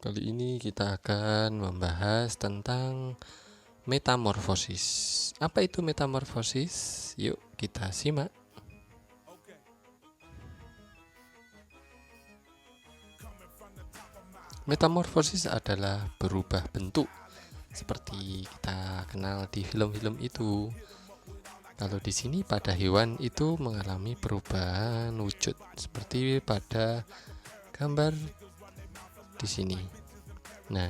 Kali ini kita akan membahas tentang metamorfosis. Apa itu metamorfosis? Yuk kita simak. Metamorfosis adalah berubah bentuk seperti kita kenal di film-film itu. Kalau di sini pada hewan itu mengalami perubahan wujud seperti pada gambar di sini. Nah,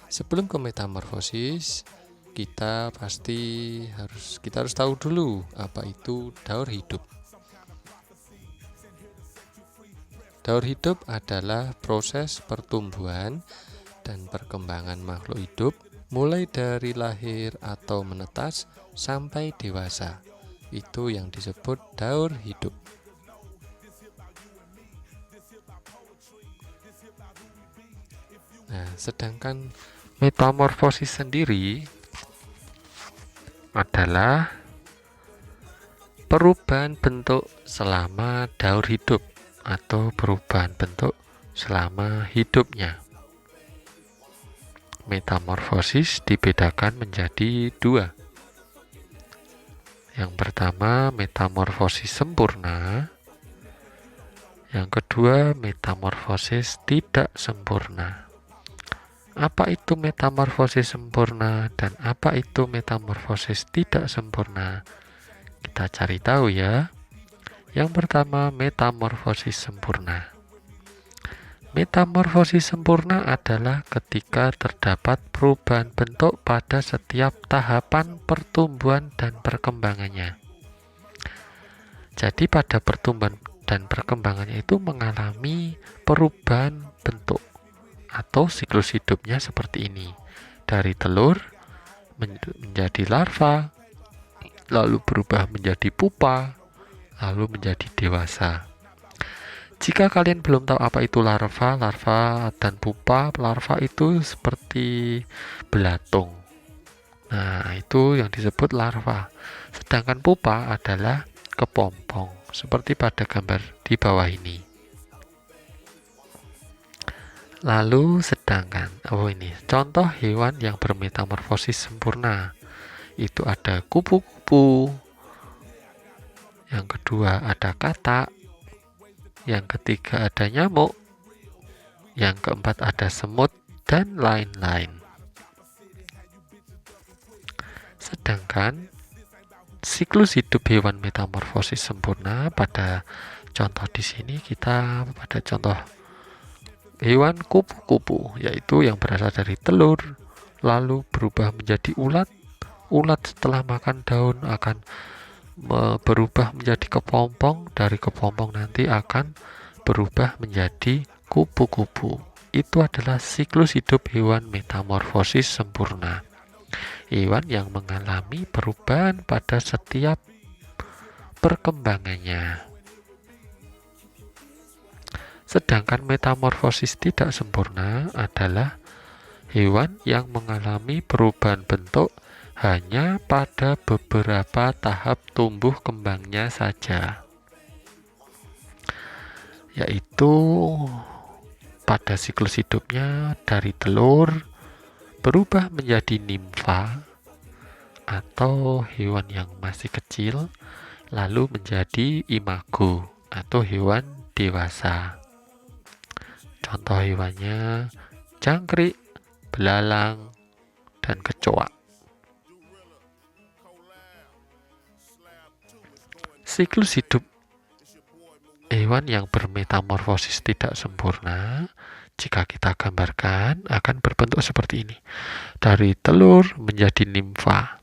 sebelum ke metamorfosis, kita harus tahu dulu apa itu daur hidup. Daur hidup adalah proses pertumbuhan dan perkembangan makhluk hidup mulai dari lahir atau menetas sampai dewasa. Itu yang disebut daur hidup. Nah, sedangkan metamorfosis sendiri adalah perubahan bentuk selama daur hidup atau perubahan bentuk selama hidupnya. Metamorfosis dibedakan menjadi dua. Yang pertama, metamorfosis sempurna. Yang kedua, metamorfosis tidak sempurna. Apa itu metamorfosis sempurna dan apa itu metamorfosis tidak sempurna? Kita cari tahu ya. Yang pertama, metamorfosis sempurna. Metamorfosis sempurna adalah ketika terdapat perubahan bentuk pada setiap tahapan pertumbuhan dan perkembangannya. Jadi pada pertumbuhan dan perkembangannya itu mengalami perubahan bentuk atau siklus hidupnya seperti ini. Dari telur menjadi larva, lalu berubah menjadi pupa, lalu menjadi dewasa. Jika kalian belum tahu apa itu larva dan pupa, larva itu seperti belatung. Nah, itu yang disebut larva. Sedangkan pupa adalah kepompong, seperti pada gambar di bawah ini. Lalu sedangkan, ini contoh hewan yang bermetamorfosis sempurna. Itu ada kupu-kupu. Yang kedua ada katak. Yang ketiga ada nyamuk. Yang keempat ada semut dan lain-lain. Sedangkan siklus hidup hewan metamorfosis sempurna pada contoh di sini kita pada contoh hewan kupu-kupu, yaitu yang berasal dari telur lalu berubah menjadi ulat. Ulat setelah makan daun akan berubah menjadi kepompong, dari kepompong nanti akan berubah menjadi kupu-kupu. Itu adalah siklus hidup hewan metamorfosis sempurna. Hewan yang mengalami perubahan pada setiap perkembangannya. Sedangkan metamorfosis tidak sempurna adalah hewan yang mengalami perubahan bentuk hanya pada beberapa tahap tumbuh kembangnya saja, yaitu pada siklus hidupnya dari telur berubah menjadi nimfa atau hewan yang masih kecil lalu menjadi imago atau hewan dewasa. Contoh hewannya jangkrik, belalang, dan kecoa. Siklus hidup hewan yang bermetamorfosis tidak sempurna, jika kita gambarkan, akan berbentuk seperti ini. Dari telur menjadi nimfa.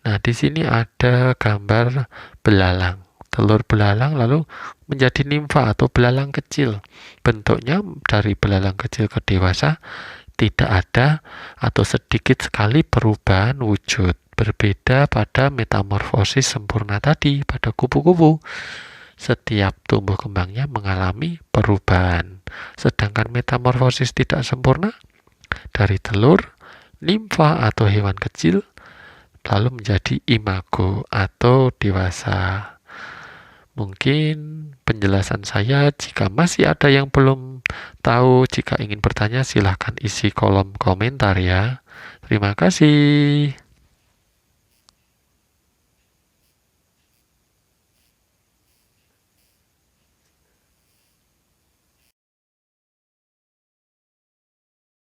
Nah, di sini ada gambar belalang. Telur belalang lalu menjadi nimfa atau belalang kecil. Bentuknya dari belalang kecil ke dewasa tidak ada atau sedikit sekali perubahan wujud. Berbeda pada metamorfosis sempurna tadi, pada kupu-kupu. Setiap tumbuh kembangnya mengalami perubahan. Sedangkan metamorfosis tidak sempurna, dari telur, nimfa atau hewan kecil, lalu menjadi imago atau dewasa. Mungkin penjelasan saya, jika masih ada yang belum tahu. Jika ingin bertanya, silahkan isi kolom komentar ya. Terima kasih.